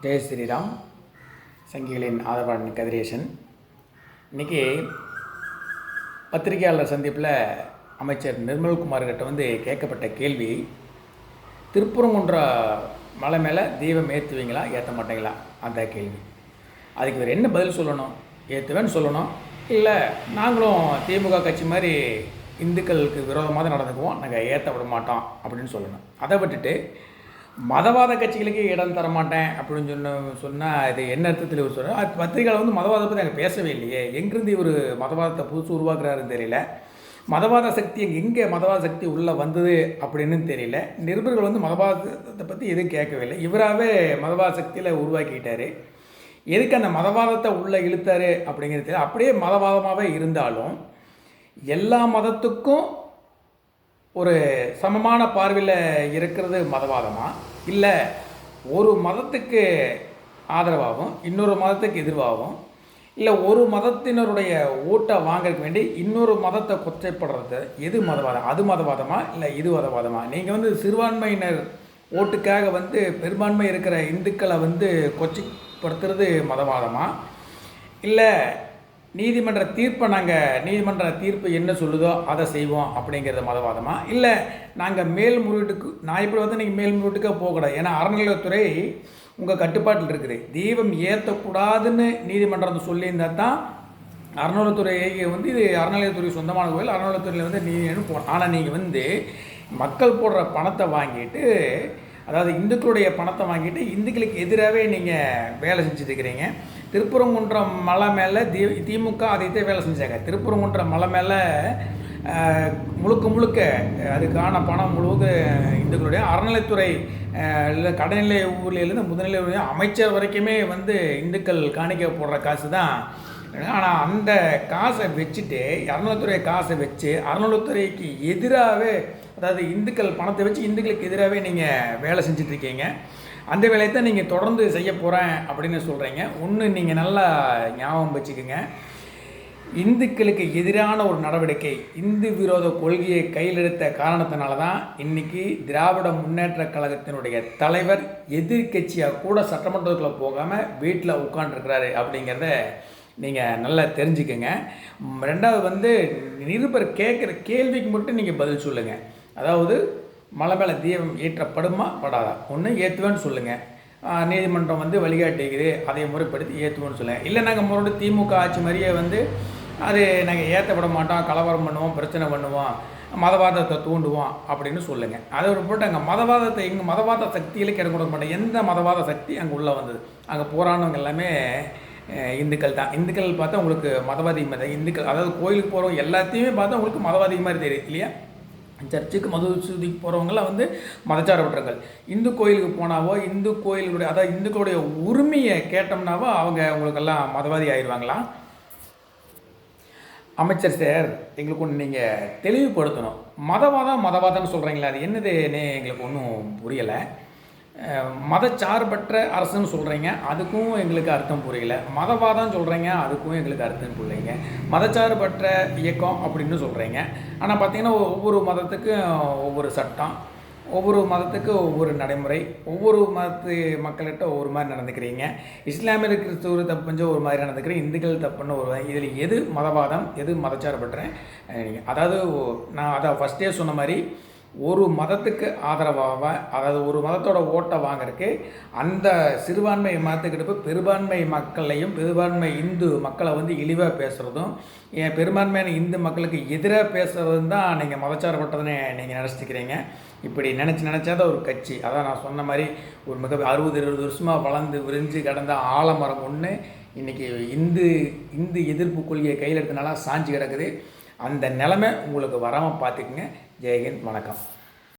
ஜெய் ஸ்ரீராம். சங்கிகளின் ஆதரவாளன் கதிரேசன். இன்றைக்கி பத்திரிகையாளர் சந்திப்பில் அமைச்சர் நிர்மல்குமார் கிட்ட கேட்கப்பட்ட கேள்வி, திருப்பரங்குன்ற மலை மேலே தீபம் ஏற்றுவீங்களா ஏற்ற மாட்டீங்களா? அந்த கேள்வி. அதுக்கு இவர் என்ன பதில் சொல்லணும்? ஏற்றுவேன்னு சொல்லணும், இல்லை நாங்களும் திமுக கட்சி மாதிரி இந்துக்களுக்கு விரோதமாக தான் நடந்துக்குவோம், நாங்கள் ஏற்ற விட மாட்டோம் அப்படின்னு சொல்லணும். அதை விட்டுட்டு மதவாத கட்சிகளுக்கு இடம் தர மாட்டேன் அப்படின்னு சொன்னால் இது என்ன அர்த்தத்தில் இவர் சொல்கிறார்? அது பத்திரிகையில் மதவாதத்தை பற்றி நாங்கள் பேசவே இல்லையே, எங்கேருந்து இவர் மதவாதத்தை புதுசு உருவாக்குறாருன்னு தெரியல. மதவாத சக்தி எங்கே மதவாத சக்தி உள்ளே வந்தது அப்படின்னு தெரியல. நிருபர்கள் மதவாதத்தை பற்றி எதுவும் கேட்கவே இல்லை. இவராகவே மதவாத சக்தியில் உருவாக்கிட்டார். எதுக்கு அந்த மதவாதத்தை உள்ளே இழுத்தார் அப்படிங்கிறது தெரியல. அப்படியே மதவாதமாகவே இருந்தாலும் எல்லா மதத்துக்கும் ஒரு சமமான பார்வையில் இருக்கிறது மதவாதமா, இல்லை ஒரு மதத்துக்கு ஆதரவாகவும் இன்னொரு மதத்துக்கு எதிர்வாகவும், இல்லை ஒரு மதத்தினருடைய ஓட்டை வாங்கறதுக்கு வேண்டி இன்னொரு மதத்தை கொச்சைப்படுறது எது மதவாதம்? அது மதவாதமா இல்லை இது மதவாதமா? நீங்கள் சிறுபான்மையினர் ஓட்டுக்காக பெரும்பான்மை இருக்கிற இந்துக்களை கொச்சைப்படுத்துறது மதவாதமா, இல்லை நீதிமன்ற தீர்ப்பு என்ன சொல்லுதோ அதை செய்வோம் அப்படிங்கிறது மதவாதமா, இல்லை நாங்கள் மேல்முறையீட்டுக்கு நான் இப்படி நீங்கள் மேல்முறையீட்டுக்காக போகக்கூடாது, ஏன்னா அறநிலையத்துறை உங்கள் கட்டுப்பாட்டில் இருக்குது, தீபம் ஏற்றக்கூடாதுன்னு நீதிமன்றம் சொல்லியிருந்தால் தான் அறநிலையத்துறை இது அறநிலையத்துறை சொந்தமான கோயில், அறநிலையத்துறையில் நீதினு போகணும். ஆனால் நீங்கள் மக்கள் போடுற பணத்தை வாங்கிட்டு, அதாவது இந்துக்களுடைய பணத்தை வாங்கிட்டு இந்துக்களுக்கு எதிராகவே நீங்கள் வேலை செஞ்சுருக்கிறீங்க. திருப்பரங்குன்றம் மலை மேலே திமுக அதைத்தான் வேலை செஞ்சாங்க. திருப்பரங்குன்றம் மலை மேலே முழுக்க அதுக்கான பணம் முழுவதும் இந்துக்களுடைய அறநிலைத்துறை இல்லை கடைநிலை ஊர்லேருந்து முதுநிலை ஊர்லேயும் அமைச்சர் வரைக்குமே இந்துக்கள் காணிக்க போடுற காசு தான். ஆனால் அந்த காசை வச்சுட்டு அறநிலைத்துறை காசை வச்சு அறநிலைத்துறைக்கு எதிராகவே, அதாவது இந்துக்கள் பணத்தை வச்சு இந்துக்களுக்கு எதிராகவே நீங்கள் வேலை செஞ்சிட்ருக்கீங்க. அந்த வேலையை தான் நீங்கள் தொடர்ந்து செய்ய போகிறேன் அப்படின்னு சொல்கிறீங்க. ஒன்று நீங்கள் நல்லா ஞாபகம் வச்சுக்கோங்க, இந்துக்களுக்கு எதிரான ஒரு நடவடிக்கை, இந்து விரோத கொள்கையை கையில் எடுத்த காரணத்தினால தான் இன்றைக்கி திராவிட முன்னேற்ற கழகத்தினுடைய தலைவர் எதிர்கட்சியாக கூட சட்டமன்றத்துக்குள்ளே போகாமல் வீட்டில் உட்காண்டிருக்கிறாரு அப்படிங்கிறத நீங்கள் நல்லா தெரிஞ்சுக்கங்க. ரெண்டாவது நிருபர் கேட்குற கேள்விக்கு மட்டும் நீங்கள் பதில் சொல்லுங்கள். அதாவது மலை மேலே தீபம் ஏற்றப்படுமா படாதா? ஒன்று ஏற்றுவேன்னு சொல்லுங்கள், நீதிமன்றம் வழிகாட்டிக்குது அதை முறைப்படுத்தி ஏற்றுவோன்னு சொல்லுங்கள். இல்லை நாங்கள் மறுபடியும் திமுக ஆட்சி மாதிரியே அது நாங்கள் ஏற்றப்பட மாட்டோம், கலவரம் பண்ணுவோம், பிரச்சனை பண்ணுவோம், மதவாதத்தை தூண்டுவோம் அப்படின்னு சொல்லுங்கள். அதை ஒரு போட்டு அங்கே மதவாதத்தை எங்கள் மதவாத சக்திகளுக்கு இடம் கொடுக்க மாட்டோம். எந்த மதவாத சக்தி அங்கே உள்ளே வந்தது? அங்கே போராடினவங்க எல்லாமே இந்துக்கள் தான். இந்துக்கள் பார்த்தா உங்களுக்கு மதவாதி மாதிரி இந்துக்கள், அதாவது கோயிலுக்கு போகிறவங்க எல்லாத்தையுமே பார்த்தா உங்களுக்கு மதவாதி மாதிரி தெரியும் இல்லையா? சர்ச்சுக்கு மதுசூதிக்கு போகிறவங்களாம் மதச்சார்பற்றவர்கள். இந்து கோயிலுக்கு போனாவோ இந்து கோயிலுடைய, அதாவது இந்துக்களுடைய உரிமையை கேட்டோம்னாவோ அவங்க உங்களுக்கெல்லாம் மதவாதி ஆயிடுவாங்களா? அமைச்சர் சார், எங்களுக்கு ஒன்று நீங்கள் தெளிவுபடுத்தணும். மதவாதம்னு சொல்கிறீங்களா, அது என்னதுன்னு எங்களுக்கு ஒன்றும் புரியலை. மதச்சார்பற்ற அரசுன்னு சொல்கிறீங்க, அதுக்கும் எங்களுக்கு அர்த்தம் புரியல. மதவாதம் சொல்கிறீங்க, அதுக்கும் எங்களுக்கு அர்த்தம் புரியலைங்க. மதச்சார்பற்ற இயக்கம் அப்படின்னு சொல்கிறீங்க, ஆனால் பார்த்தீங்கன்னா ஒவ்வொரு மதத்துக்கும் ஒவ்வொரு சட்டம், ஒவ்வொரு மதத்துக்கு ஒவ்வொரு நடைமுறை, ஒவ்வொரு மதத்து மக்கள்கிட்ட ஒவ்வொரு மாதிரி நடந்துக்கிறீங்க. இஸ்லாமிய கிறிஸ்துவர் தப்பு கொஞ்சம் ஒரு மாதிரி நடந்துக்கிறீங்க, இந்துக்கள் தப்புன்னு ஒரு, இதில் எது மதவாதம் எது மதச்சார்பற்ற? அதாவது நான் ஃபஸ்ட்டே சொன்ன மாதிரி ஒரு மதத்துக்கு ஆதரவாக, அதாவது ஒரு மதத்தோட ஓட்டை வாங்கிறதுக்கு அந்த சிறுபான்மை மதத்துக்கிட்ட பெரும்பான்மை மக்களையும் பெரும்பான்மை இந்து மக்களை இழிவாக பேசுகிறதும், பெரும்பான்மையான இந்து மக்களுக்கு எதிராக பேசுகிறதும் தான் நீங்கள் மதச்சார்பட்டதுன்னு நீங்கள் நினச்சிக்கிறீங்க. இப்படி நினச்சாதான் ஒரு கட்சி, அதான் நான் சொன்ன மாதிரி ஒரு 60-20 வருஷமாக வளர்ந்து விரிஞ்சு கிடந்த ஆலமரம் ஒன்று இன்றைக்கி இந்து எதிர்ப்பு கொள்கையை கையில் எடுத்தனால சாஞ்சு கிடக்குது. அந்த நிலைமை உங்களுக்கு வராமல் பார்த்துக்குங்க. ஜெயஹிந்த், வணக்கம்.